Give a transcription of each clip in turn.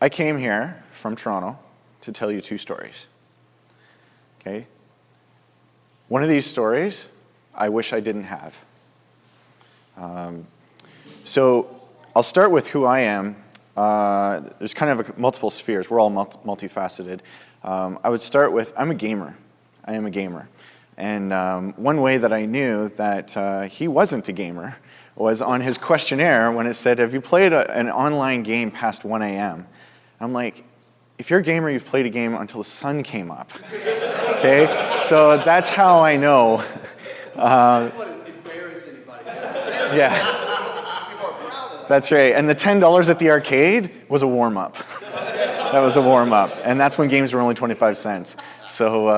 I came here from Toronto to tell you two stories. Okay? One of these stories, I wish I didn't have. So I'll start with who I am. There's kind of multiple spheres. We're all multifaceted. I would start with, I'm a gamer. I am a gamer. And one way that I knew that he wasn't a gamer was on his questionnaire when it said, have you played an online game past 1 a.m.? I'm like, if you're a gamer, you've played a game until the sun came up. Okay? So that's how I know. Yeah. That's right. And the $10 at the arcade was a warm-up. That was a warm-up. And that's when games were only 25 cents. So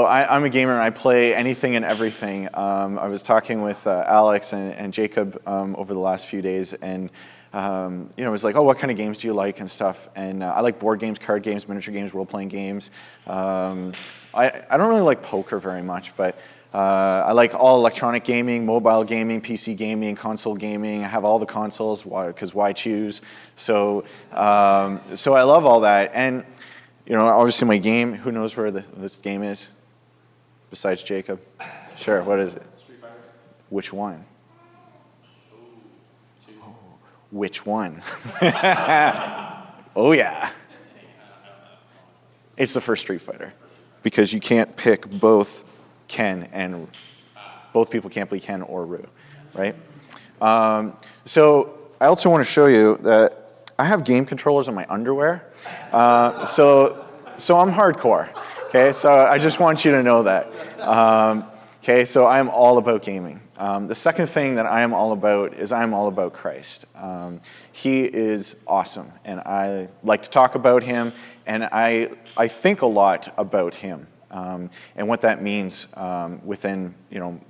I'm a gamer. I play anything and everything. I was talking with Alex and Jacob over the last few days, and it was like, oh, what kind of games do you like and stuff? And I like board games, card games, miniature games, role-playing games. I don't really like poker very much, but I like all electronic gaming, mobile gaming, PC gaming, console gaming. I have all the consoles, because why choose? So I love all that. And obviously my game, who knows where this game is? Besides Jacob? Sure, what is it? Street Fighter. Which one? Oh, which one? Oh yeah. It's the first Street Fighter. Because you can't pick both Ken and both people can't be Ken or Ryu, right? So I also want to show you that I have game controllers in my underwear. So I'm hardcore. Okay, so I just want you to know that. Okay, so I am all about gaming. The second thing that I am all about is I am all about Christ. He is awesome, and I like to talk about him, and I think a lot about him. And what that means within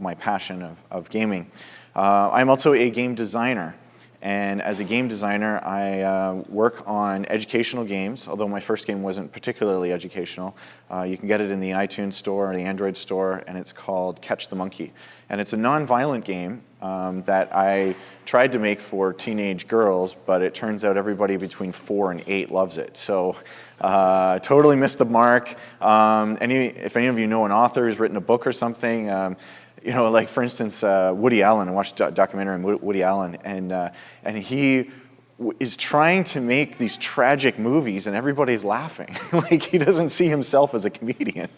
my passion of gaming. I'm also a game designer, and as a game designer, I work on educational games. Although my first game wasn't particularly educational, you can get it in the iTunes store or the Android store, and it's called Catch the Monkey. And it's a non-violent game that I tried to make for teenage girls, but it turns out everybody between 4 and 8 loves it. So totally missed the mark. If any of you know an author who's written a book or something, like for instance, Woody Allen. I watched a documentary on Woody Allen, and he is trying to make these tragic movies, and everybody's laughing. Like he doesn't see himself as a comedian.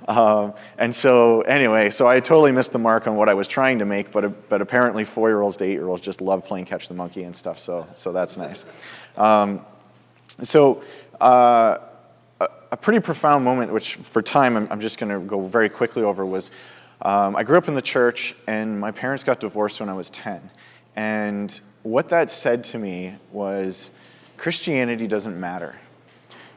And so anyway, so I totally missed the mark on what I was trying to make, but apparently 4-year-olds to 8-year-olds just love playing Catch the Monkey and stuff. So that's nice. A pretty profound moment, which for time I'm just going to go very quickly over, was I grew up in the church, and my parents got divorced when I was 10. And what that said to me was Christianity doesn't matter,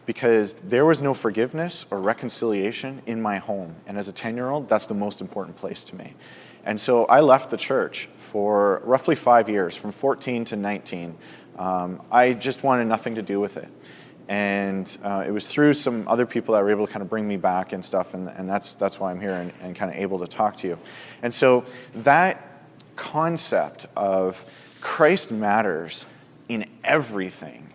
because there was no forgiveness or reconciliation in my home. And as a 10-year-old, that's the most important place to me. And so I left the church for roughly 5 years, from 14 to 19. I just wanted nothing to do with it. And it was through some other people that were able to kind of bring me back and stuff, and that's why I'm here and kind of able to talk to you. And so that concept of Christ matters in everything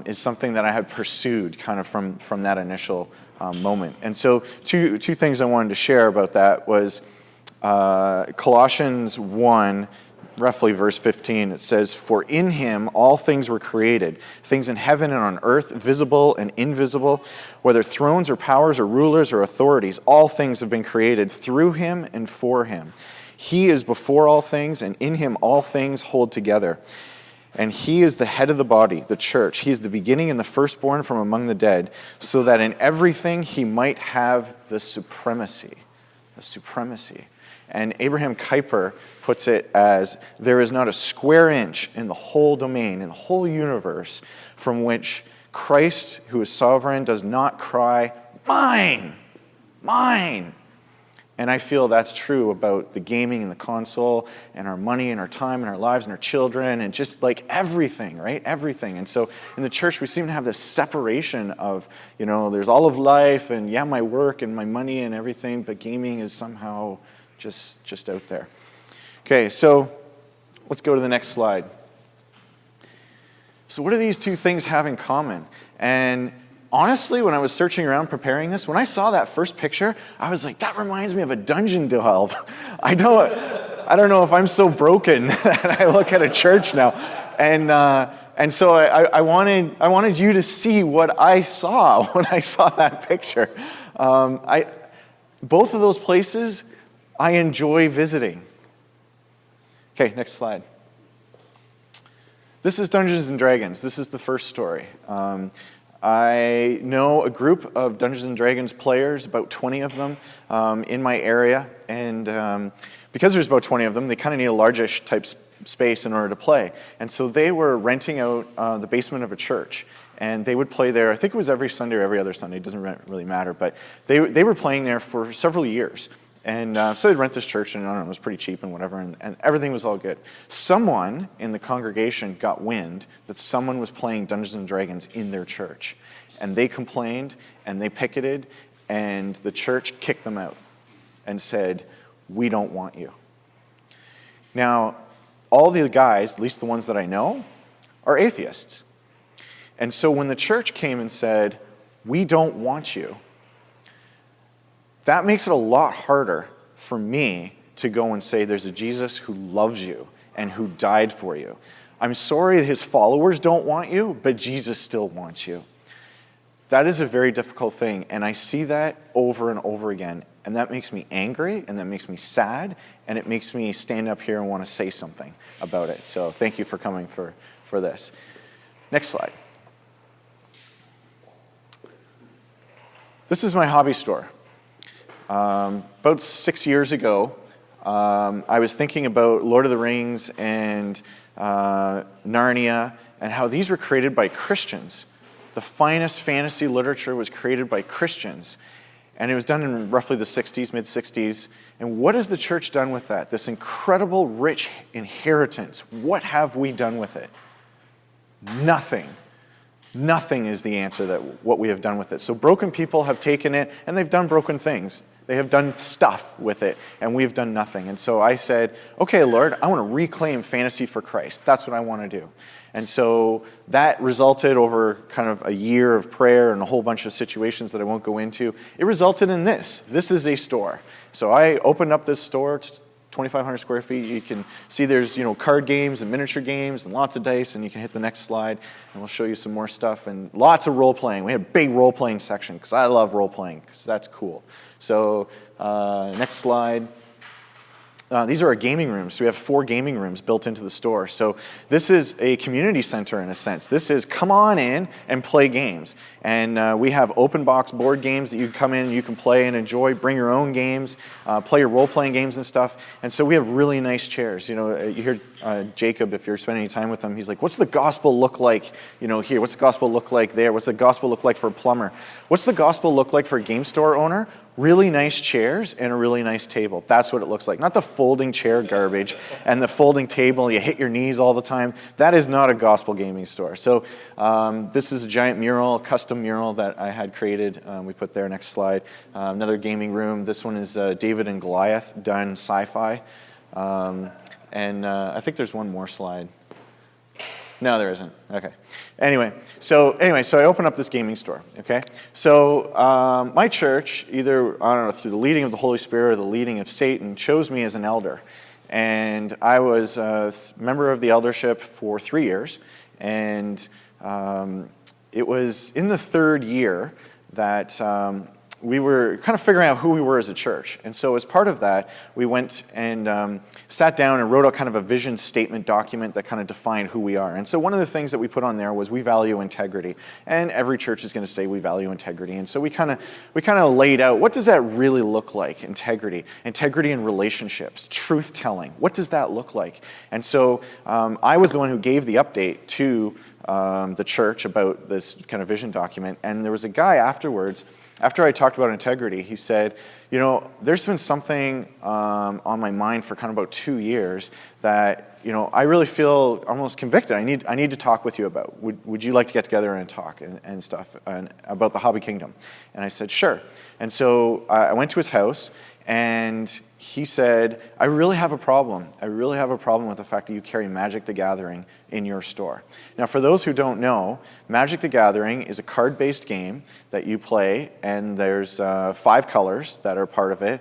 is something that I had pursued kind of from that initial moment. And so two things I wanted to share about that was Colossians 1, roughly verse 15, it says, "For in him all things were created, things in heaven and on earth, visible and invisible, whether thrones or powers or rulers or authorities, all things have been created through him and for him. He is before all things, and in him all things hold together. And he is the head of the body, the church. He is the beginning and the firstborn from among the dead, so that in everything he might have the supremacy." The supremacy. And Abraham Kuyper puts it as, there is not a square inch in the whole domain, in the whole universe, from which Christ, who is sovereign, does not cry, "Mine! Mine!" And I feel that's true about the gaming and the console and our money and our time and our lives and our children and just like everything, right? Everything. And so in the church, we seem to have this separation of, there's all of life and yeah, my work and my money and everything, but gaming is somehow just out there. Okay, so let's go to the next slide. So what do these two things have in common? And honestly, when I was searching around preparing this, when I saw that first picture, I was like, that reminds me of a dungeon delve. I don't know if I'm so broken that I look at a church now. And so I wanted you to see what I saw when I saw that picture. Both of those places I enjoy visiting. Okay, next slide. This is Dungeons & Dragons. This is the first story. I know a group of Dungeons & Dragons players, about 20 of them, in my area. And because there's about 20 of them, they kind of need a largish type space in order to play. And so they were renting out the basement of a church. And they would play there, I think it was every Sunday or every other Sunday, it doesn't really matter. But they were playing there for several years. And so they'd rent this church, and I don't know, it was pretty cheap and whatever, and everything was all good. Someone in the congregation got wind that someone was playing Dungeons & Dragons in their church. And they complained, and they picketed, and the church kicked them out and said, we don't want you. Now, all the guys, at least the ones that I know, are atheists. And so when the church came and said, we don't want you, that makes it a lot harder for me to go and say there's a Jesus who loves you and who died for you. I'm sorry his followers don't want you, but Jesus still wants you. That is a very difficult thing, and I see that over and over again, and that makes me angry, and that makes me sad, and it makes me stand up here and want to say something about it. So thank you for coming for this. Next slide. This is my hobby store. About 6 years ago, I was thinking about Lord of the Rings and Narnia and how these were created by Christians. The finest fantasy literature was created by Christians. And it was done in roughly the 60s, mid-60s. And what has the church done with that? This incredible, rich inheritance. What have we done with it? Nothing. Nothing is the answer that what we have done with it. So broken people have taken it, and they've done broken things. They have done stuff with it, and we've done nothing. And so I said, okay, Lord, I want to reclaim fantasy for Christ. That's what I want to do. And so that resulted over kind of a year of prayer and a whole bunch of situations that I won't go into. It resulted in this. This is a store. So I opened up this store. It's 2,500 square feet. You can see there's card games and miniature games and lots of dice, and you can hit the next slide, and we'll show you some more stuff, and lots of role-playing. We had a big role-playing section because I love role-playing because that's cool. So next slide. These are our gaming rooms. So we have 4 gaming rooms built into the store. So this is a community center in a sense. This is come on in and play games. And we have open box board games that you can come in and you can play and enjoy, bring your own games, play your role-playing games and stuff. And so we have really nice chairs. You hear Jacob, if you're spending any time with him, he's like, what's the gospel look like here? What's the gospel look like there? What's the gospel look like for a plumber? What's the gospel look like for a game store owner? Really nice chairs and a really nice table. That's what it looks like. Not the folding chair garbage and the folding table, you hit your knees all the time. That is not a gospel gaming store. So this is a giant mural, custom mural that I had created. We put there, next slide. Another gaming room. This one is David and Goliath, done sci-fi. And I think there's one more slide. No, there isn't. Okay. Anyway, so I opened up this gaming store. Okay. So my church, either I don't know through the leading of the Holy Spirit or the leading of Satan, chose me as an elder, and I was a member of the eldership for 3 years, and it was in the 3rd year that we were kind of figuring out who we were as a church. And so as part of that, we went and sat down and wrote out kind of a vision statement document that kind of defined who we are. And so one of the things that we put on there was we value integrity. And every church is going to say we value integrity. And so we kind of laid out, what does that really look like, integrity? Integrity in relationships, truth-telling. What does that look like? And so I was the one who gave the update to the church about this kind of vision document. And there was a guy afterwards. After I talked about integrity, he said, there's been something on my mind for kind of about 2 years that, I really feel almost convicted. I need to talk with you about. Would you like to get together and talk and stuff and about the Hobby Kingdom? And I said, sure. And so I went to his house, and he said, I really have a problem. I really have a problem with the fact that you carry Magic the Gathering in your store. Now, for those who don't know, Magic the Gathering is a card-based game that you play, and there's 5 colors that are part of it.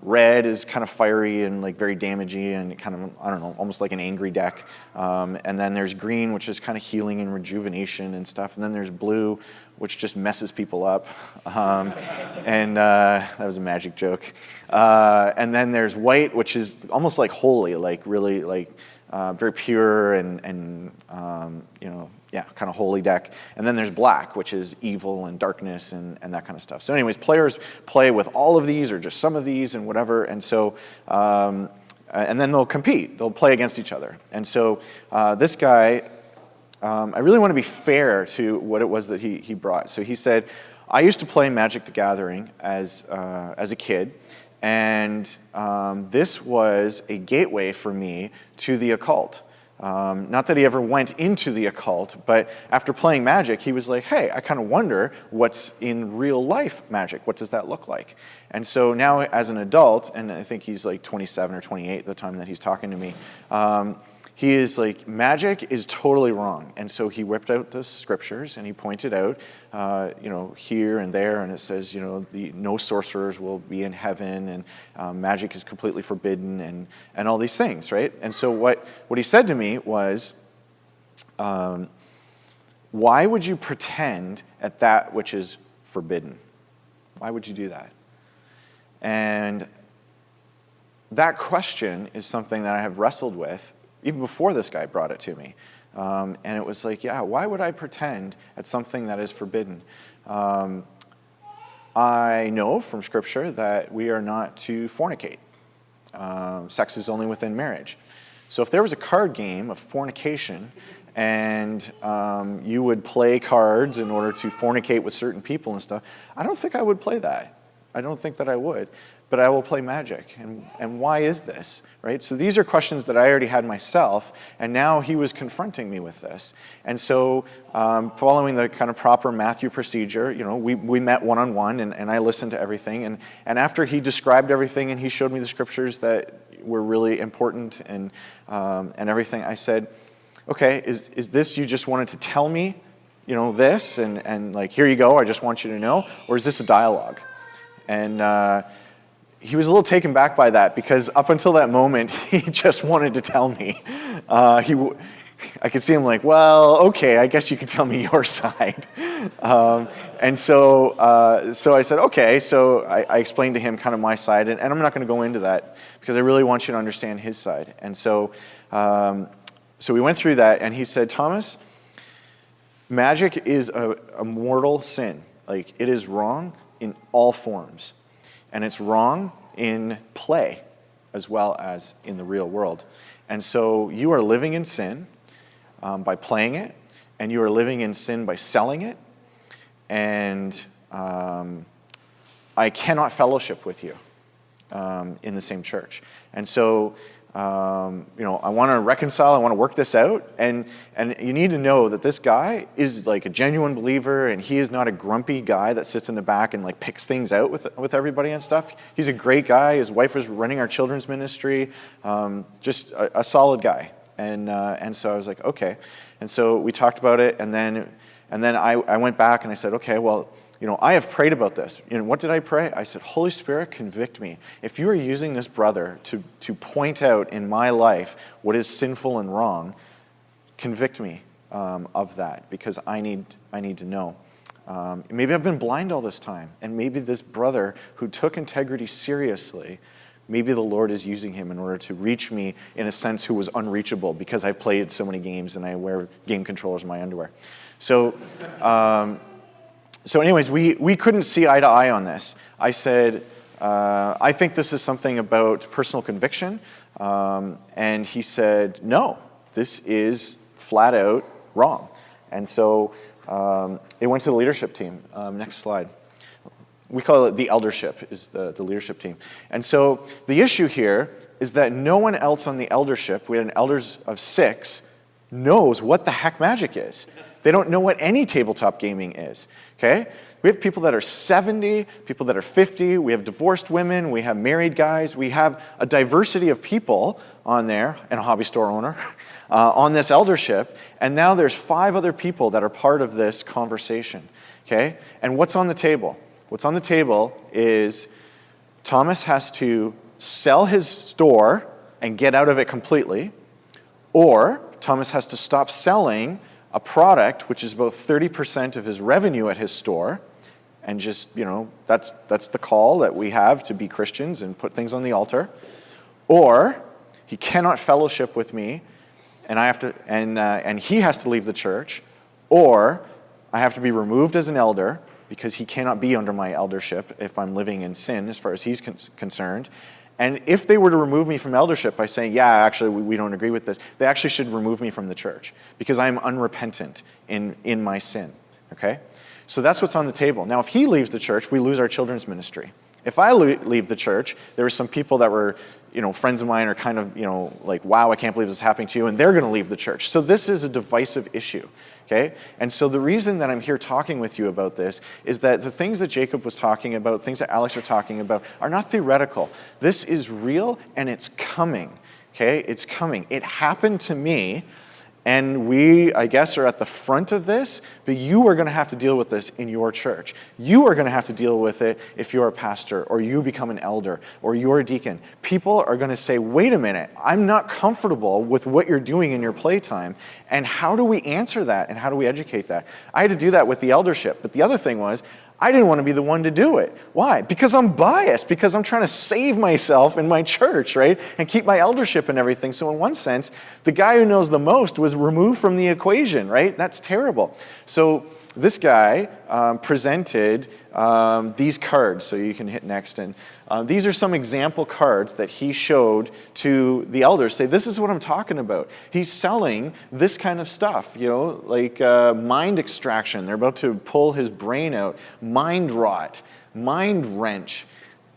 Red is kind of fiery and like very damaging and kind of, I don't know, almost like an angry deck. And then there's green, which is kind of healing and rejuvenation and stuff. And then there's blue, which just messes people up. And that was a Magic joke. And then there's white, which is almost like holy, like really like very pure and kind of holy deck. And then there's black, which is evil and darkness and that kind of stuff. So anyways, players play with all of these or just some of these and whatever. And so, and then they'll compete. They'll play against each other. And so this guy, I really want to be fair to what it was that he brought. So he said, I used to play Magic the Gathering as a kid. And this was a gateway for me to the occult. Not that he ever went into the occult, but after playing Magic, he was like, hey, I kind of wonder what's in real life Magic. What does that look like? And so now as an adult, and I think he's like 27 or 28 at the time that he's talking to me, he is like, Magic is totally wrong. And so he whipped out the scriptures and he pointed out, here and there, and it says, no sorcerers will be in heaven, and magic is completely forbidden, and all these things, right? And so what he said to me was, why would you pretend at that which is forbidden? Why would you do that? And that question is something that I have wrestled with even before this guy brought it to me. And it was like, yeah, why would I pretend at something that is forbidden? I know from Scripture that we are not to fornicate. Sex is only within marriage. So if there was a card game of fornication and you would play cards in order to fornicate with certain people and stuff, I don't think I would play that. I don't think that I would. But I will play Magic. And why is this, right? So these are questions that I already had myself, and now he was confronting me with this. And so following the kind of proper Matthew procedure, we met one-on-one, and I listened to everything. And after he described everything and he showed me the scriptures that were really important and everything, I said, okay, is this you just wanted to tell me, this, and like, here you go, I just want you to know, or is this a dialogue? And he was a little taken back by that, because up until that moment, he just wanted to tell me. I could see him like, well, okay, I guess you can tell me your side. And so I said, okay. So I explained to him kind of my side, and I'm not going to go into that because I really want you to understand his side. And so we went through that, and he said, Thomas, magic is a mortal sin. Like, it is wrong in all forms. And it's wrong in play as well as in the real world. And so you are living in sin by playing it, and you are living in sin by selling it, and I cannot fellowship with you in the same church. And so I want to reconcile, I want to work this out, and you need to know that this guy is like a genuine believer, and he is not a grumpy guy that sits in the back and like picks things out with everybody and stuff. He's a great guy. His wife was running our children's ministry, just a solid guy. And so I was like, okay. And so we talked about it, and then I went back and I said, okay, well, I have prayed about this. What did I pray? I said, Holy Spirit, convict me. If you are using this brother to point out in my life what is sinful and wrong, convict me of that, because I need to know. Maybe I've been blind all this time, and maybe this brother who took integrity seriously, maybe the Lord is using him in order to reach me in a sense who was unreachable because I've played so many games and I wear game controllers in my underwear. So anyways, we couldn't see eye to eye on this. I said, I think this is something about personal conviction. And he said, no, this is flat out wrong. And so it went to the leadership team. Next slide. We call it the Eldership, is the leadership team. And so the issue here is that no one else on the Eldership, we had an elders of 6, knows what the heck magic is. They don't know what any tabletop gaming is, okay? We have people that are 70, people that are 50, we have divorced women, we have married guys, we have a diversity of people on there, and a hobby store owner, on this eldership, and now there's 5 other people that are part of this conversation, okay? And what's on the table? What's on the table is Thomas has to sell his store and get out of it completely, or Thomas has to stop selling a product, which is about 30% of his revenue at his store, and just, that's the call that we have to be Christians and put things on the altar. Or he cannot fellowship with me, and I have to, and he has to leave the church, or I have to be removed as an elder because he cannot be under my eldership if I'm living in sin, as far as he's concerned. And if they were to remove me from eldership by saying, yeah, actually, we don't agree with this, they actually should remove me from the church because I'm unrepentant in my sin, okay? So that's what's on the table. Now, if he leaves the church, we lose our children's ministry. If I leave the church, there were some people that were, friends of mine are kind of, like, wow, I can't believe this is happening to you, and they're going to leave the church. So this is a divisive issue, okay? And so the reason that I'm here talking with you about this is that the things that Jacob was talking about, things that Alex are talking about, are not theoretical. This is real, and it's coming, okay? It's coming. It happened to me. And we, I guess, are at the front of this, but you are going to have to deal with this in your church. You are going to have to deal with it if you're a pastor, or you become an elder, or you're a deacon. People are going to say, wait a minute, I'm not comfortable with what you're doing in your playtime, and how do we answer that, and how do we educate that? I had to do that with the eldership, but the other thing was, I didn't want to be the one to do it. Why? Because I'm biased, because I'm trying to save myself in my church, right? And keep my eldership and everything. So in one sense, the guy who knows the most was removed from the equation, right? That's terrible. So this guy presented these cards. So you can hit next. And these are some example cards that he showed to the elders. Say, this is what I'm talking about. He's selling this kind of stuff, like mind extraction. They're about to pull his brain out. Mind rot, mind wrench,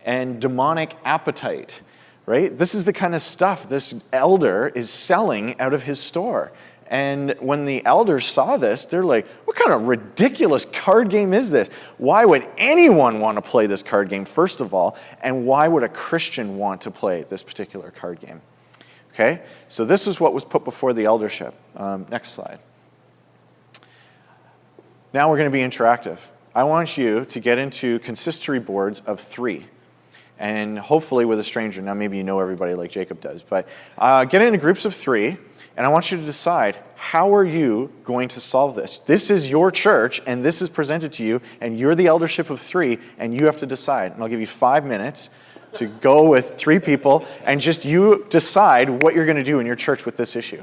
and demonic appetite, right? This is the kind of stuff this elder is selling out of his store. And when the elders saw this, they're like, what kind of ridiculous card game is this? Why would anyone want to play this card game, first of all? And why would a Christian want to play this particular card game? Okay, so this is what was put before the eldership. Next slide. Now we're going to be interactive. I want you to get into consistory boards of 3. And hopefully with a stranger. Now maybe you know everybody like Jacob does. But get into groups of 3. And I want you to decide, how are you going to solve this? This is your church, and this is presented to you, and you're the eldership of 3, and you have to decide. And I'll give you 5 minutes to go with 3 people, and just you decide what you're going to do in your church with this issue.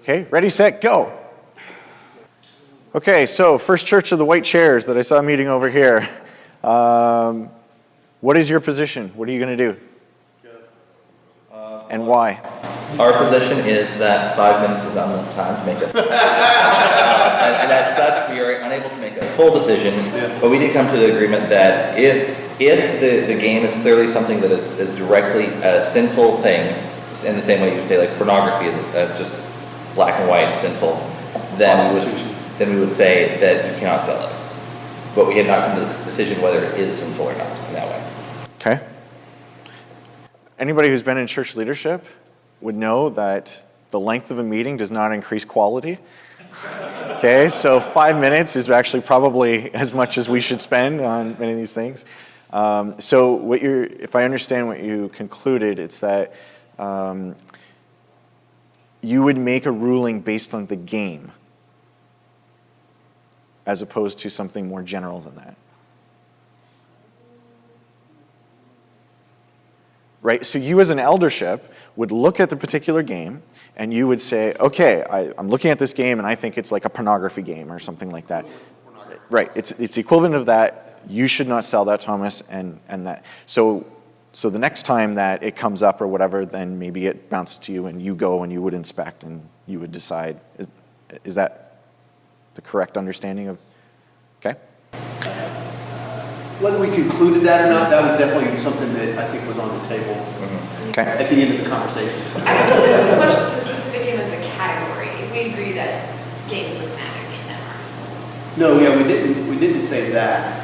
Okay, ready, set, go. Okay, so First Church of the White Chairs that I saw meeting over here. What is your position? What are you going to do? And why? Our position is that 5 minutes is not enough time to make it. and as such, we are unable to make a full decision, but we did come to the agreement that if the game is clearly something that is directly a sinful thing, in the same way you would say like pornography is just black and white sinful, then we would say that you cannot sell it. But we had not come to the decision whether it is sinful or not in that way. Okay. Anybody who's been in church leadership would know that the length of a meeting does not increase quality. Okay, so 5 minutes is actually probably as much as we should spend on many of these things. So if I understand what you concluded, it's that you would make a ruling based on the game as opposed to something more general than that. Right, so you as an eldership would look at the particular game and you would say, okay, I'm looking at this game and I think it's like a pornography game or something like that. Right, it's equivalent of that. You should not sell that, Thomas, and that. So the next time that it comes up or whatever, then maybe it bounces to you and you go and you would inspect and you would decide. Is that the correct understanding of, okay? Whether we concluded that or not, that was definitely something that I think was on the table Okay. at the end of the conversation. I don't know as much the specific game as the category. If we agree that games would matter in that No, yeah, we didn't say that.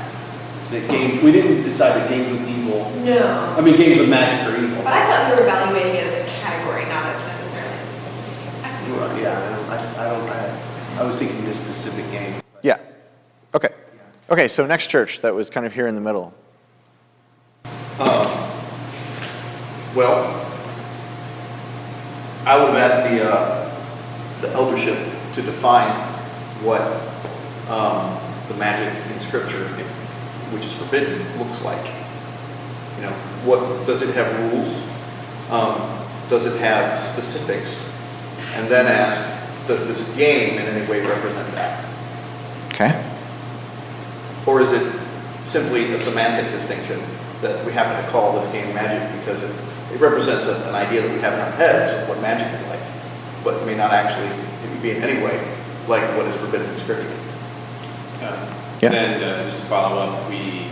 We didn't decide that games with evil, No. I mean, games with magic are evil. But I thought we were evaluating it as a category, not as necessarily as a specific activity. Right, yeah, I was thinking this specific game. Yeah. Okay. Okay, so next church that was kind of here in the middle. Well, I would have asked the eldership to define what the magic in Scripture, which is forbidden, looks like. You know, what does it have rules? Does it have specifics? And then ask, does this game in any way represent that? Okay. Or is it simply a semantic distinction that we happen to call this game magic because it represents an idea that we have in our heads of what magic is like, but may not actually be in any way like what is forbidden in Scripture. Yeah. And then just to follow up, we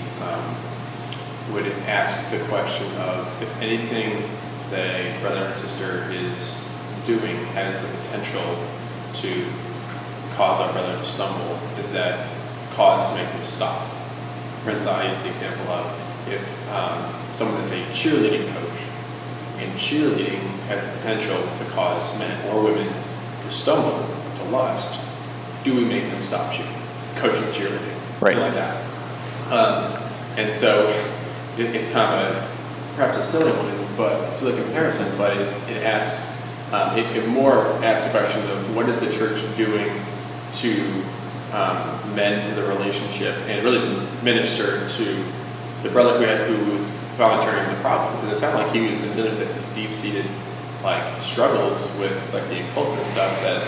would ask the question of if anything that a brother and sister is doing has the potential to cause our brother to stumble, is that cause to make them stop? For instance, I use the example of if someone is a cheerleading coach, and cheerleading has the potential to cause men or women to stumble, to lust, do we make them stop coaching cheerleading? Right. Something like that. And so it's perhaps a silly one, but silly comparison, but it asks, it more asks the question of what is the church doing to mend the relationship and really minister to the brother who was volunteering the problem. Because it sounded like he was dealing with this deep-seated struggles with the occult and stuff that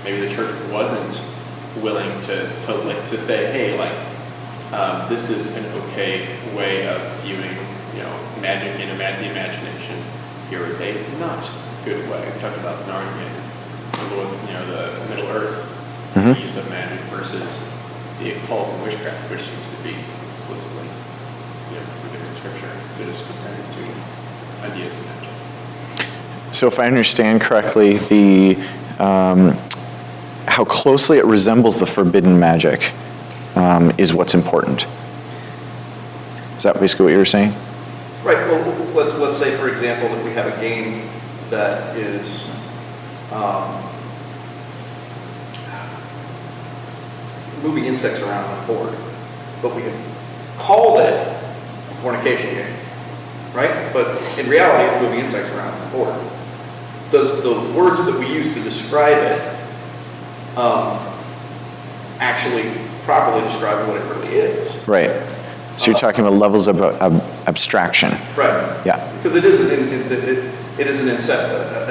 maybe the church wasn't willing to say, hey, this is an okay way of viewing, magic and the imagination. Here is a not good way. We talked about Narnia, the Middle Earth, the use of magic versus the occult and witchcraft, which seems to be explicitly forbidden in Scripture. So just comparing two ideas of magic. So if I understand correctly, how closely it resembles the forbidden magic is what's important. Is that basically what you were saying? Right. Well, let's say, for example, that we have a game that is moving insects around on a board, but we have called it a fornication game, right? But in reality, it's moving insects around on the board. Does the words that we use to describe it actually properly describe what it really is? Right. So you're talking about levels of abstraction. Right. Yeah. Because it is an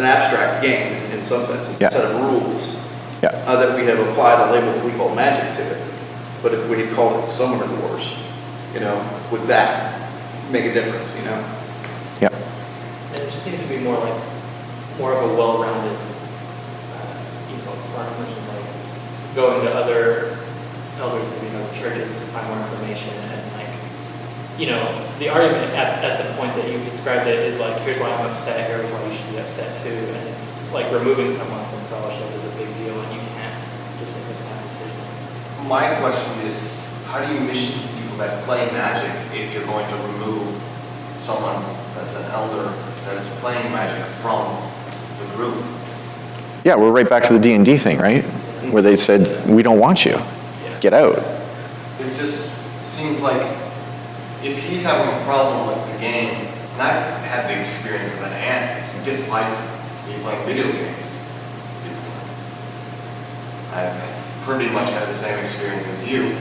abstract game in some sense. It's Yeah. a set of rules Yeah. that we have applied a label that we call magic to it. But if we had called it Summoner Wars, would that make a difference? Yeah. And it just seems to be more of a well-rounded, going to other elders, churches to find more information and the argument at the point that you described it is here's why I'm upset, here's why you should be upset too, and it's removing someone from fellowship is a big deal, and you can't just make this kind of decision. My question is, how do you mission people that play magic if you're going to remove someone that's an elder that's playing magic from the group? Yeah, we're right back to the D&D thing, right? Where they said, we don't want you. Get out. It just seems like if he's having a problem with the game, and I've had the experience of an aunt who disliked me playing video games before. I've pretty much had the same experience as you,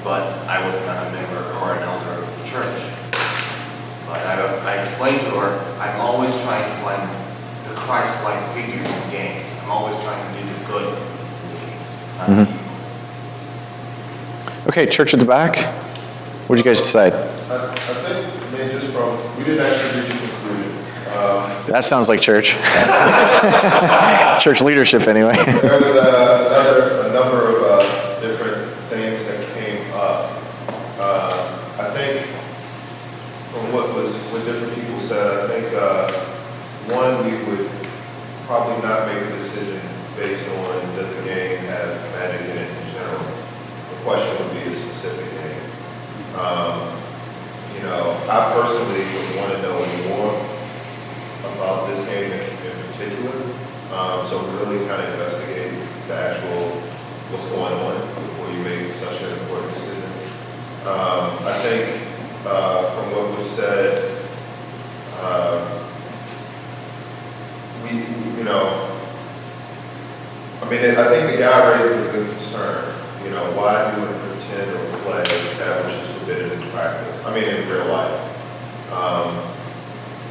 but I was not a member or an elder of the church. But I explained to her, I'm always trying to find the Christ-like figures in games. I'm always trying to do the good in the game, not the evil. Okay, church at the back. What did you guys decide? I think maybe just we didn't actually reach a conclusion. That sounds like church. Church leadership, anyway. There was a number of different things that came up. I think from what different people said, I think one, we would probably not make a decision based on does the game have magic in it in general. So really kind of investigate the actual, what's going on before you make such an important decision. I think from what was said, you know, I mean, I think the guy raises a good concern. You know, why do it pretend or play that which is forbidden in practice? I mean, in real life.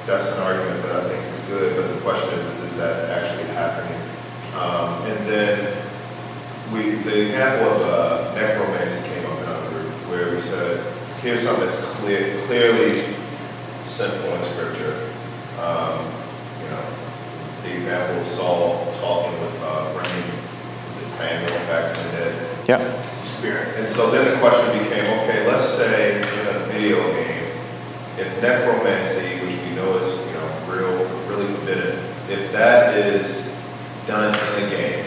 That's an argument that I think is good, but the question is that actually happening? And then the example of necromancy came up in our group, where we said, here's something that's clearly sinful in Scripture. You know, the example of Saul talking with bringing Samuel back from the dead. Yeah. Spirit. And so then the question became, okay, let's say in a video game, if necromancy, which we know is, you know, really forbidden, if that is done in a game,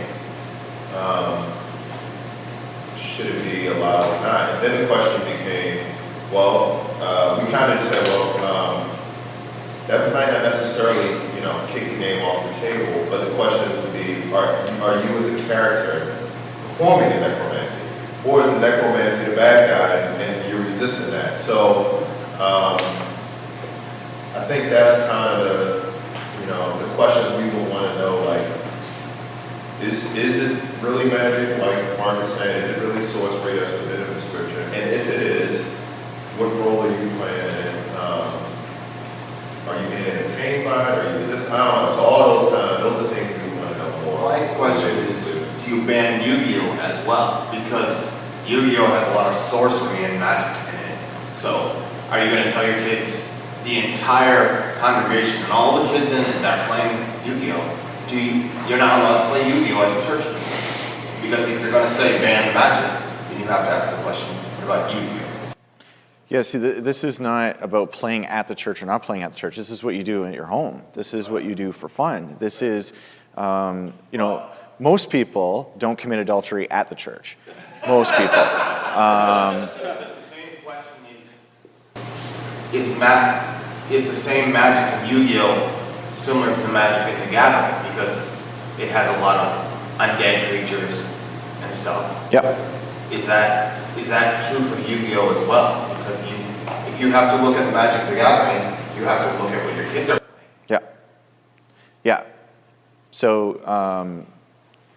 should it be allowed or not? And then the question became, well, we kind of said, well, that might not necessarily, you know, kick the game off the table, but the question would be, are you as a character performing the necromancy? Or is the necromancy the bad guy and you're resisting that? So I think that's kind of the questions we will want to know, like, is it really magic, like Mark is saying, is it really sorcery that's forbidden in Scripture? And if it is, what role are you playing in it? Are you being entertained by it? Are you just, I don't know. So all those are things we want to know more. My question is, do you ban Yu-Gi-Oh as well? Because Yu-Gi-Oh has a lot of sorcery and magic in it. So are you going to tell your kids, the entire congregation and all the kids in it that are playing Yu-Gi-Oh, you're not allowed to play Yu-Gi-Oh at the church? Because if you're going to say ban magic, then you have to ask the question, what about Yu-Gi-Oh? Yeah, see, this is not about playing at the church or not playing at the church. This is what you do at your home. This is what you do for fun. This is, you know, most people don't commit adultery at the church. Most people. The same question is the same magic in Yu-Gi-Oh similar to the magic in the Gathering? Because it has a lot of undead creatures and stuff. Yep. Is that true for Yu-Gi-Oh as well? Because if you have to look at the Magic of the Gathering, you have to look at what your kids are playing. Yeah. Yeah. So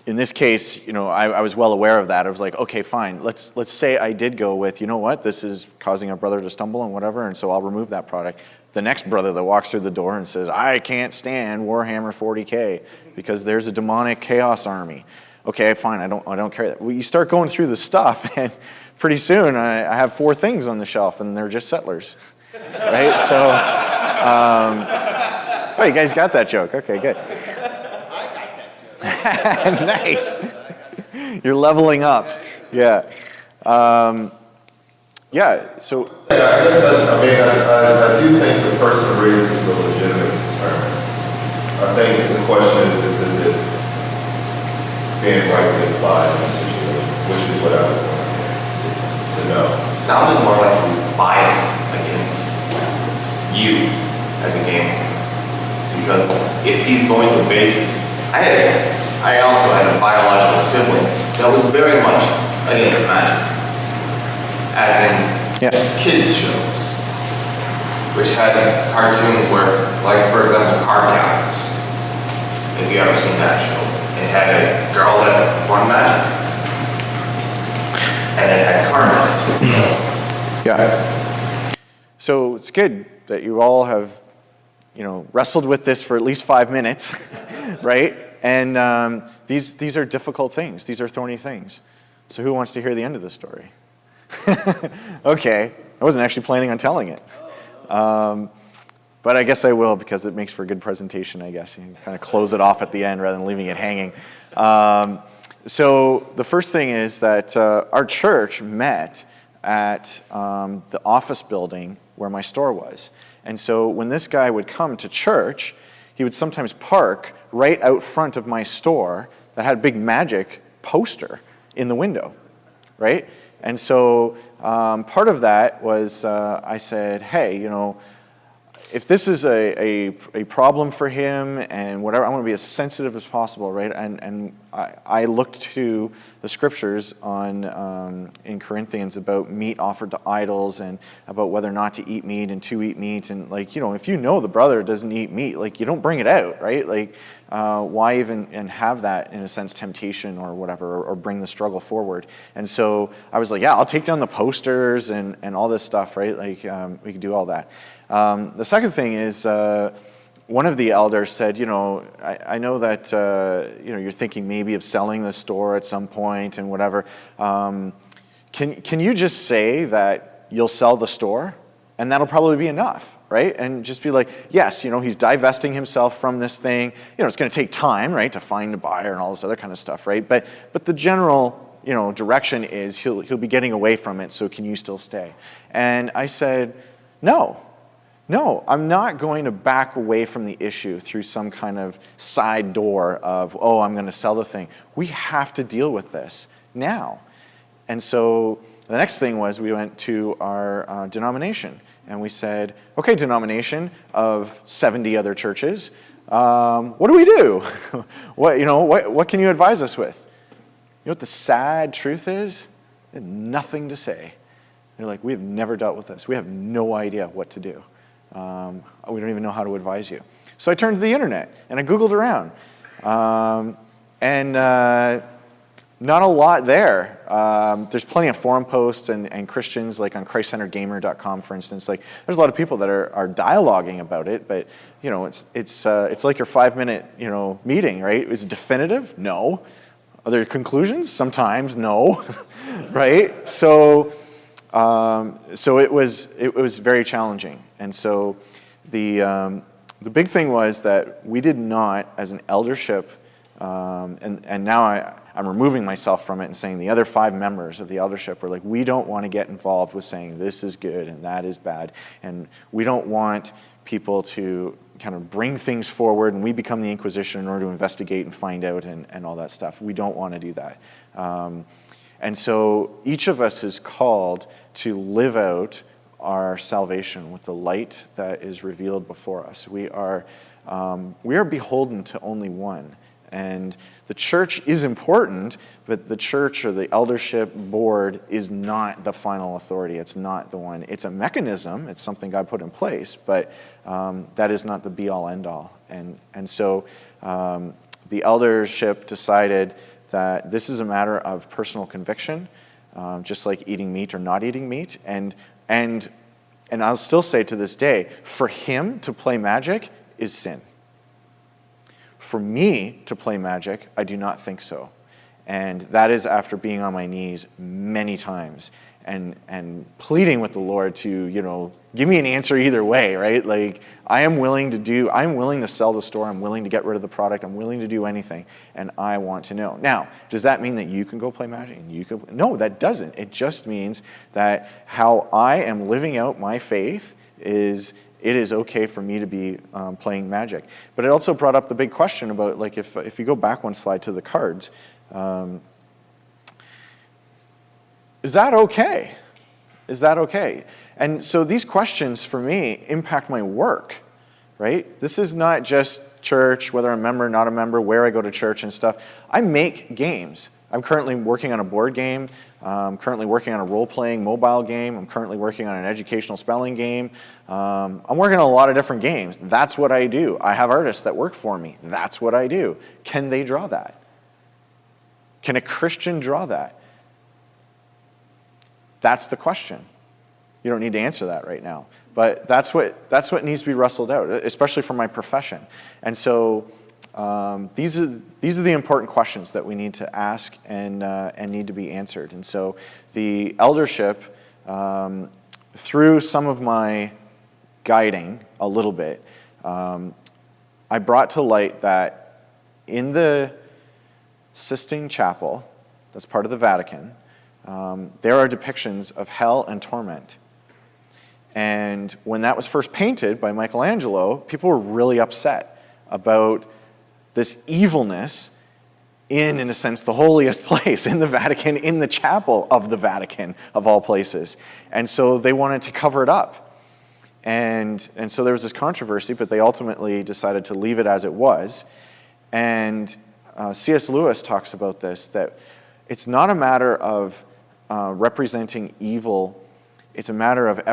in this case, you know, I was well aware of that. I was like, okay, fine. Let's say I did go with, you know what, this is causing a brother to stumble and whatever, and so I'll remove that product. The next brother that walks through the door and says, I can't stand Warhammer 40K because there's a demonic chaos army. Okay, fine, I don't care. Well, you start going through the stuff, and pretty soon I have 4 things on the shelf, and they're just settlers, right? So, oh, you guys got that joke. Okay, good. I got that joke. Nice. You're leveling up. Yeah. Yeah, so. Yeah, I do think the person raises a legitimate concern. I think the question is it being rightly applied in this situation, which is what I was wanting to know. It sounded more like he was biased against you as a gamer. Because if he's going to base his, I also had a biological sibling that was very much against magic. As in kids shows, which had cartoons where, like for example, Card Captors. If you ever seen that show, it had a girl that performed magic, and it had cards in it. Yeah. So it's good that you all have, you know, wrestled with this for at least 5 minutes, right? And these are difficult things. These are thorny things. So who wants to hear the end of the story? Okay, I wasn't actually planning on telling it. But I guess I will because it makes for a good presentation, I guess. You can kind of close it off at the end rather than leaving it hanging. So the first thing is that our church met at the office building where my store was. And so when this guy would come to church, he would sometimes park right out front of my store that had a big magic poster in the window, right? And so part of that was I said, hey, you know, if this is a problem for him and whatever, I want to be as sensitive as possible, right? And I looked to the scriptures on in Corinthians about meat offered to idols and about whether or not to eat meat and to eat meat. And like, if you know the brother doesn't eat meat, like you don't bring it out, right? Like why even and have that, in a sense, temptation or whatever, or bring the struggle forward. And so I was like, yeah, I'll take down the posters and all this stuff, right? Like we can do all that. The second thing is, one of the elders said, I know that, you're thinking maybe of selling the store at some point and whatever. Can you just say that you'll sell the store? And that'll probably be enough, right? And just be like, yes, he's divesting himself from this thing. It's going to take time, right, to find a buyer and all this other kind of stuff, right? But the general, direction is he'll be getting away from it, so can you still stay? And I said, no, I'm not going to back away from the issue through some kind of side door of, I'm going to sell the thing. We have to deal with this now. And so the next thing was we went to our denomination and we said, okay, denomination of 70 other churches, what do we do? What can you advise us with? You know what the sad truth is? They had nothing to say. They're like, we have never dealt with this. We have no idea what to do. We don't even know how to advise you. So I turned to the internet and I Googled around. Not a lot there. There's plenty of forum posts and Christians, like on ChristCenteredGamer.com, for instance. Like, there's a lot of people that are dialoguing about it, but it's like your 5-minute meeting, right? Is it definitive? No. Are there conclusions? Sometimes, no. Right? So it was very challenging, and so the big thing was that we did not, as an eldership, and now I'm removing myself from it and saying the other 5 members of the eldership were like, we don't want to get involved with saying this is good and that is bad, and we don't want people to kind of bring things forward and we become the Inquisition in order to investigate and find out and all that stuff. We don't want to do that. And so each of us is called to live out our salvation with the light that is revealed before us. We are beholden to only one. And the church is important, but the church or the eldership board is not the final authority. It's not the one. It's a mechanism. It's something God put in place, but that is not the be-all, end-all. And so the eldership decided that this is a matter of personal conviction, just like eating meat or not eating meat. And I'll still say to this day, for him to play magic is sin. For me to play magic, I do not think so. And that is after being on my knees many times and pleading with the Lord to, give me an answer either way, right? Like, I'm willing to sell the store, I'm willing to get rid of the product, I'm willing to do anything, and I want to know. Now, does that mean that you can go play magic? No, that doesn't. It just means that how I am living out my faith is, it is okay for me to be playing magic. But it also brought up the big question about, like, if you go back one slide to the cards, is that okay? Is that okay? And so these questions for me impact my work, right? This is not just church, whether I'm a member or not a member, where I go to church and stuff. I make games. I'm currently working on a board game. I'm currently working on a role-playing mobile game. I'm currently working on an educational spelling game. I'm working on a lot of different games. That's what I do. I have artists that work for me. That's what I do. Can they draw that? Can a Christian draw that? That's the question. You don't need to answer that right now. But that's what needs to be wrestled out, especially for my profession. And so these are the important questions that we need to ask and need to be answered. And so the eldership, through some of my guiding a little bit, I brought to light that in the Sistine Chapel, that's part of the Vatican, there are depictions of hell and torment. And when that was first painted by Michelangelo, people were really upset about this evilness in a sense, the holiest place in the Vatican, in the chapel of the Vatican, of all places. And so they wanted to cover it up. And so there was this controversy, but they ultimately decided to leave it as it was. And C.S. Lewis talks about this, that it's not a matter of representing evil, it's a matter of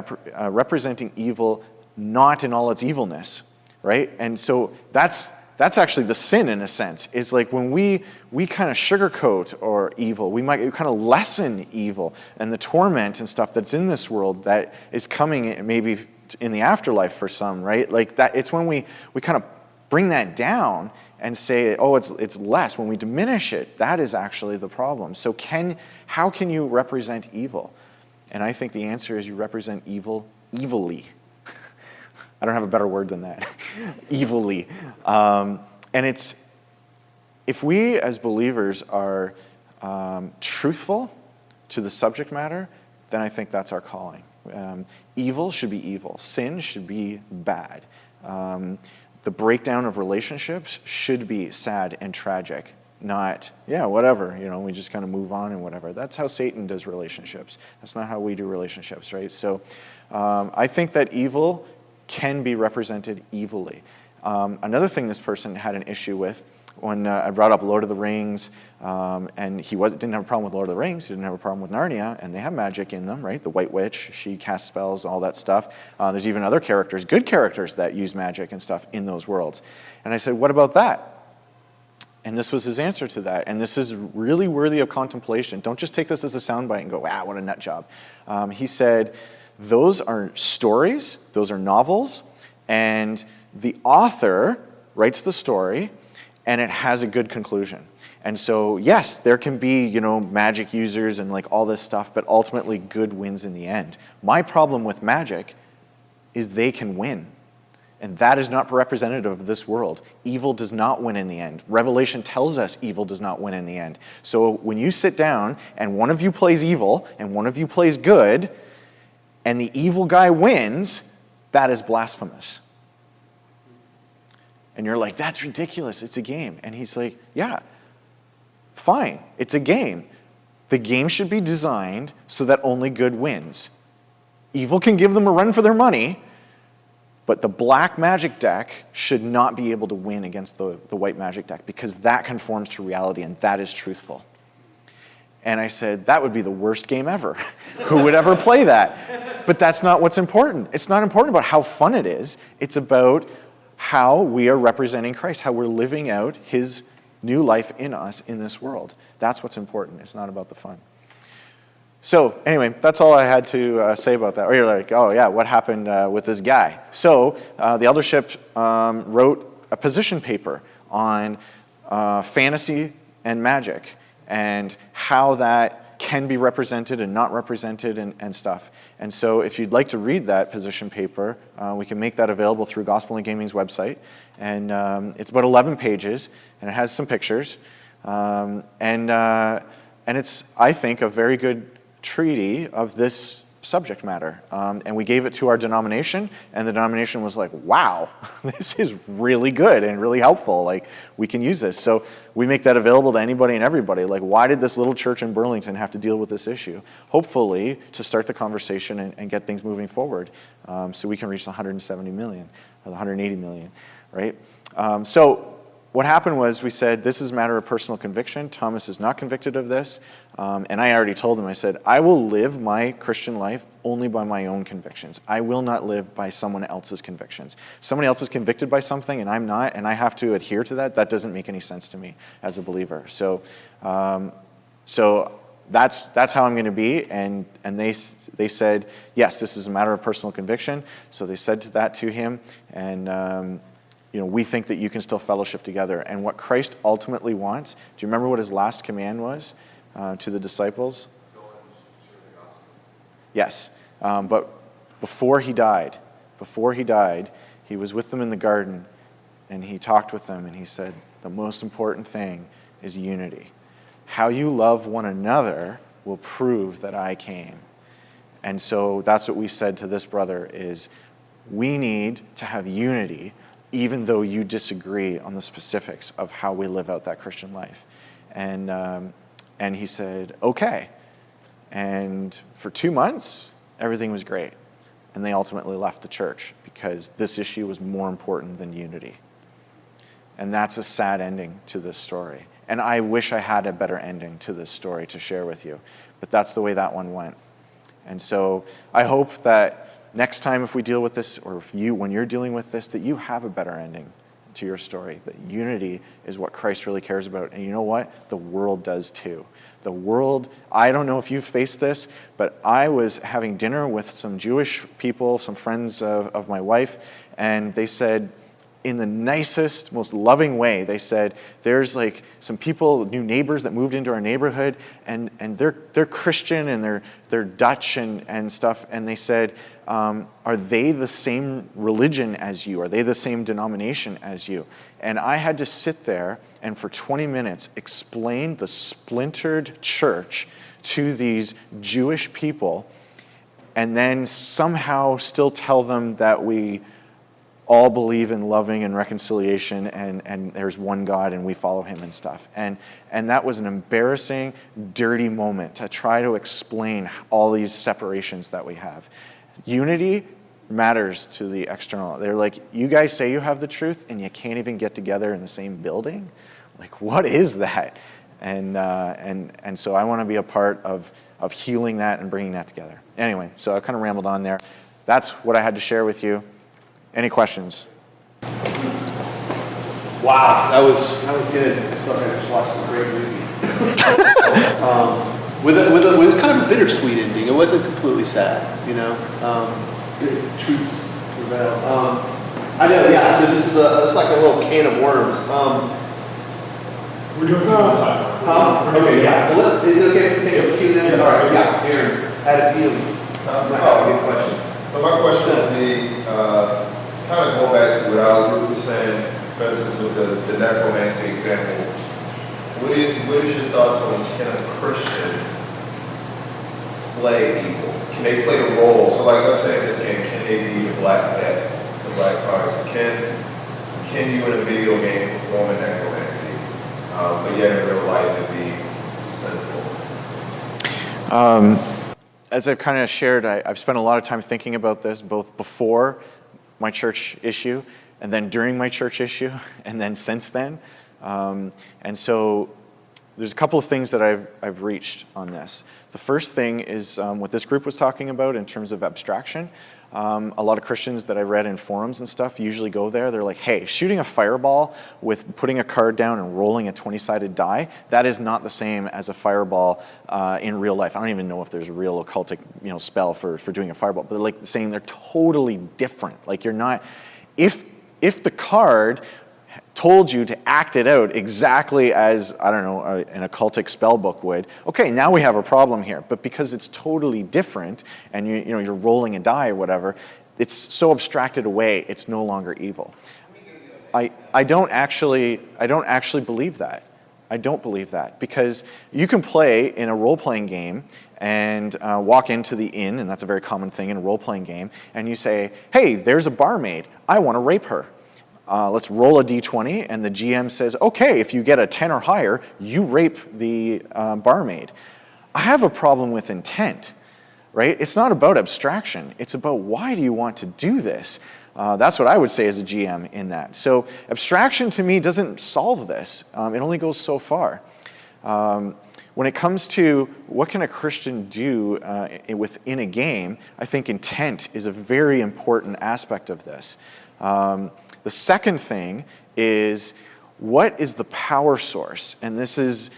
representing evil not in all its evilness, right? And so that's actually the sin, in a sense, is like when we kind of sugarcoat or evil, we might kind of lessen evil and the torment and stuff that's in this world that is coming maybe in the afterlife for some, right? Like that, it's when we kind of bring that down and say, oh, it's less. When we diminish it, that is actually the problem. So how can you represent evil? And I think the answer is you represent evil evilly. I don't have a better word than that. Evilly. And it's, if we as believers are truthful to the subject matter, then I think that's our calling. Evil should be evil. Sin should be bad. The breakdown of relationships should be sad and tragic, not, yeah, whatever, we just kind of move on and whatever. That's how Satan does relationships. That's not how we do relationships, right? So I think that evil can be represented evilly. Another thing this person had an issue with, when I brought up Lord of the Rings, and he didn't have a problem with Lord of the Rings, he didn't have a problem with Narnia, and they have magic in them, right? The White Witch, she casts spells, all that stuff. There's even other characters, good characters, that use magic and stuff in those worlds. And I said, what about that? And this was his answer to that, and this is really worthy of contemplation. Don't just take this as a soundbite and go, what a nut job. He said, those are stories, those are novels, and the author writes the story, and it has a good conclusion. And so, yes, there can be, magic users and like all this stuff, but ultimately good wins in the end. My problem with magic is they can win. And that is not representative of this world. Evil does not win in the end. Revelation tells us evil does not win in the end. So when you sit down and one of you plays evil and one of you plays good, and the evil guy wins, that is blasphemous. And you're like, that's ridiculous, it's a game. And he's like, yeah, fine, it's a game. The game should be designed so that only good wins. Evil can give them a run for their money, but the black magic deck should not be able to win against the white magic deck, because that conforms to reality and that is truthful. And I said, that would be the worst game ever. Who would ever play that? But that's not what's important. It's not important about how fun it is. It's about how we are representing Christ, how we're living out his new life in us in this world. That's what's important. It's not about the fun. So anyway, that's all I had to say about that. Or you're like, oh yeah, what happened with this guy? So the eldership wrote a position paper on fantasy and magic, and how that can be represented and not represented and stuff. And so if you'd like to read that position paper, we can make that available through Gospel and Gaming's website. And it's about 11 pages, and it has some pictures. And it's, I think, a very good treatise of this subject matter. And we gave it to our denomination, and the denomination was like, wow, this is really good and really helpful. Like, we can use this. So we make that available to anybody and everybody. Like, why did this little church in Burlington have to deal with this issue? Hopefully, to start the conversation and get things moving forward, so we can reach the 170 million or the 180 million, right? So what happened was we said, this is a matter of personal conviction. Thomas is not convicted of this. And I already told him, I said, I will live my Christian life only by my own convictions. I will not live by someone else's convictions. Somebody else is convicted by something and I'm not, and I have to adhere to that. That doesn't make any sense to me as a believer. So that's how I'm going to be. And they said, yes, this is a matter of personal conviction. So they said that to him, and we think that you can still fellowship together. And what Christ ultimately wants, do you remember what his last command was to the disciples? Yes. But before he died, he was with them in the garden, and he talked with them, and he said, the most important thing is unity. How you love one another will prove that I came. And so that's what we said to this brother is, we need to have unity even though you disagree on the specifics of how we live out that Christian life. And he said, okay. And for 2 months, everything was great. and they ultimately left the church because this issue was more important than unity. And that's a sad ending to this story. And I wish I had a better ending to this story to share with you, but that's the way that one went. And so I hope that next time if we deal with this, or when you're dealing with this, that you have a better ending to your story, that unity is what Christ really cares about. And you know what? The world does too. The world, I don't know if you've faced this, but I was having dinner with some Jewish people, some friends of my wife, and they said, in the nicest, most loving way, they said, there's like some people, new neighbors that moved into our neighborhood, and they're Christian and they're Dutch and stuff, and they said, are they the same religion as you? Are they the same denomination as you? And I had to sit there and for 20 minutes explain the splintered church to these Jewish people, and then somehow still tell them that we all believe in loving and reconciliation, and there's one God and we follow him and stuff. And that was an embarrassing, dirty moment to try to explain all these separations that we have. Unity matters to the external. They're like, you guys say you have the truth and you can't even get together in the same building? Like, what is that? And so I want to be a part of healing that and bringing that together. Anyway, so I kind of rambled on there. That's what I had to share with you. Any questions? Wow, that was good. I felt like I just watched a great movie. With kind of a bittersweet ending. It wasn't completely sad, you know. Truth prevailed. I know, yeah. So this is it's like a little can of worms. We're doing one time. Okay, yeah. Well, is it okay to take a few minutes? All right, yeah. Aaron had a feeling. Good question. So my question would be, kind of going back to what Al was saying, for instance, with the necromancy example. What is your thoughts on, can a Christian play evil? Can they play the role? So like let's say in this game, can they be the Black Death, the Black Christ? Can you in a video game perform a necromancy, but yet in real life it be sinful? As I've kind of shared, I've spent a lot of time thinking about this, both before my church issue, and then during my church issue, and then since then. And so there's a couple of things that I've reached on this. The first thing is what this group was talking about in terms of abstraction. A lot of Christians that I read in forums and stuff usually go there. They're like, hey, shooting a fireball with putting a card down and rolling a 20-sided die, that is not the same as a fireball in real life. I don't even know if there's a real occultic spell for doing a fireball, but they're like saying they're totally different. Like you're not, if the card told you to act it out exactly as, I don't know, an occultic spell book would, okay, now we have a problem here. But because it's totally different, and you're rolling a die or whatever, it's so abstracted away, it's no longer evil. I don't actually believe that. I don't believe that, because you can play in a role-playing game and walk into the inn, and that's a very common thing in a role-playing game, and you say, hey, there's a barmaid, I want to rape her. Let's roll a d20, and the GM says, okay, if you get a 10 or higher, you rape the barmaid. I have a problem with intent, right? It's not about abstraction. It's about why do you want to do this? That's what I would say as a GM in that. So abstraction to me doesn't solve this. It only goes so far. When it comes to what can a Christian do within a game, I think intent is a very important aspect of this. The second thing is, what is the power source? And this is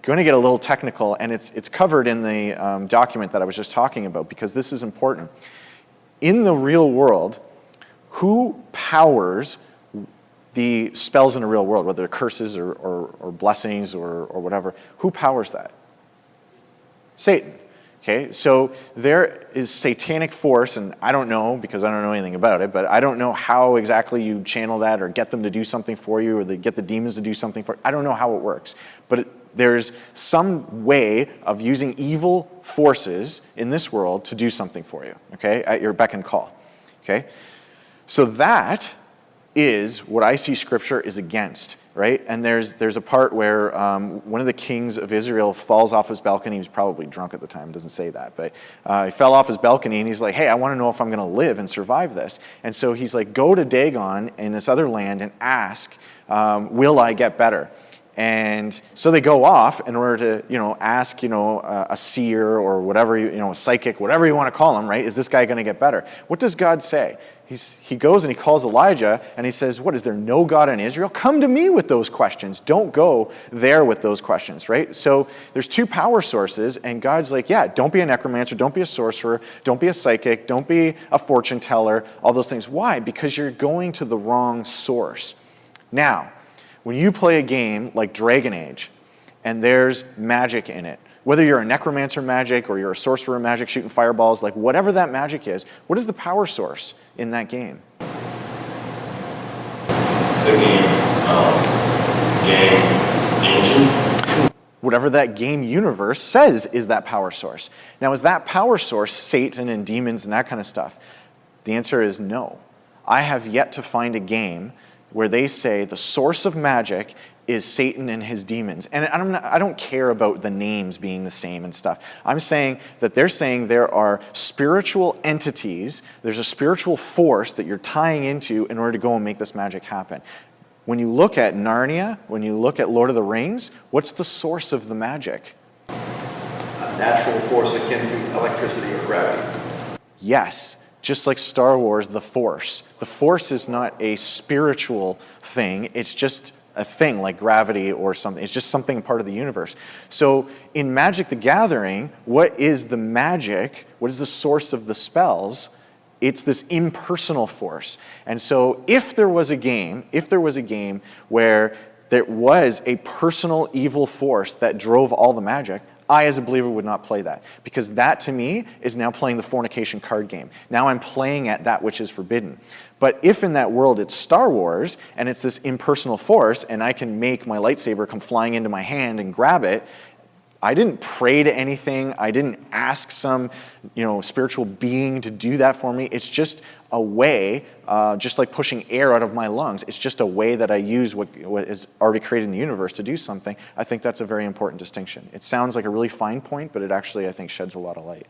going to get a little technical, and it's covered in the document that I was just talking about, because this is important. In the real world, who powers the spells in the real world, whether they're curses or blessings or whatever? Who powers that? Satan. Okay, so there is satanic force, and I don't know, because I don't know anything about it, but I don't know how exactly you channel that or get them to do something for you, or get the demons to do something for you. I don't know how it works. But there's some way of using evil forces in this world to do something for you, okay, at your beck and call. Okay? So that is what I see Scripture is against. right? And there's a part where one of the kings of Israel falls off his balcony. He was probably drunk at the time, doesn't say that, but he fell off his balcony and he's like, hey, I want to know if I'm going to live and survive this. And so he's like, go to Dagon in this other land and ask, will I get better? And so they go off in order to, ask, a seer or whatever, a psychic, whatever you want to call him, right? Is this guy going to get better? What does God say? He goes and he calls Elijah and he says, what, is there no God in Israel? Come to me with those questions. Don't go there with those questions, right? So there's two power sources and God's like, yeah, don't be a necromancer, don't be a sorcerer, don't be a psychic, don't be a fortune teller, all those things. Why? Because you're going to the wrong source. Now, when you play a game like Dragon Age and there's magic in it, whether you're a necromancer magic or you're a sorcerer magic shooting fireballs, like whatever that magic is, what is the power source in that game? The game engine. Whatever that game universe says is that power source. Now, is that power source Satan and demons and that kind of stuff? The answer is no. I have yet to find a game where they say the source of magic is Satan and his demons. And I don't care about the names being the same and stuff. I'm saying that they're saying there are spiritual entities, there's a spiritual force that you're tying into in order to go and make this magic happen. When you look at Narnia, when you look at Lord of the Rings, what's the source of the magic? A natural force akin to electricity or gravity. Yes. Just like Star Wars, the Force. The Force is not a spiritual thing. It's just a thing like gravity or something. It's just something part of the universe. So in Magic the Gathering, what is the magic? What is the source of the spells? It's this impersonal force. And so if there was a game where there was a personal evil force that drove all the magic, I, as a believer, would not play that. Because that, to me, is now playing the fornication card game. Now I'm playing at that which is forbidden. But if in that world it's Star Wars, and it's this impersonal force, and I can make my lightsaber come flying into my hand and grab it, I didn't pray to anything. I didn't ask some, spiritual being to do that for me. It's just a way, just like pushing air out of my lungs. It's just a way that I use what is already created in the universe to do something. I think that's a very important distinction. It sounds like a really fine point, but it actually, I think, sheds a lot of light.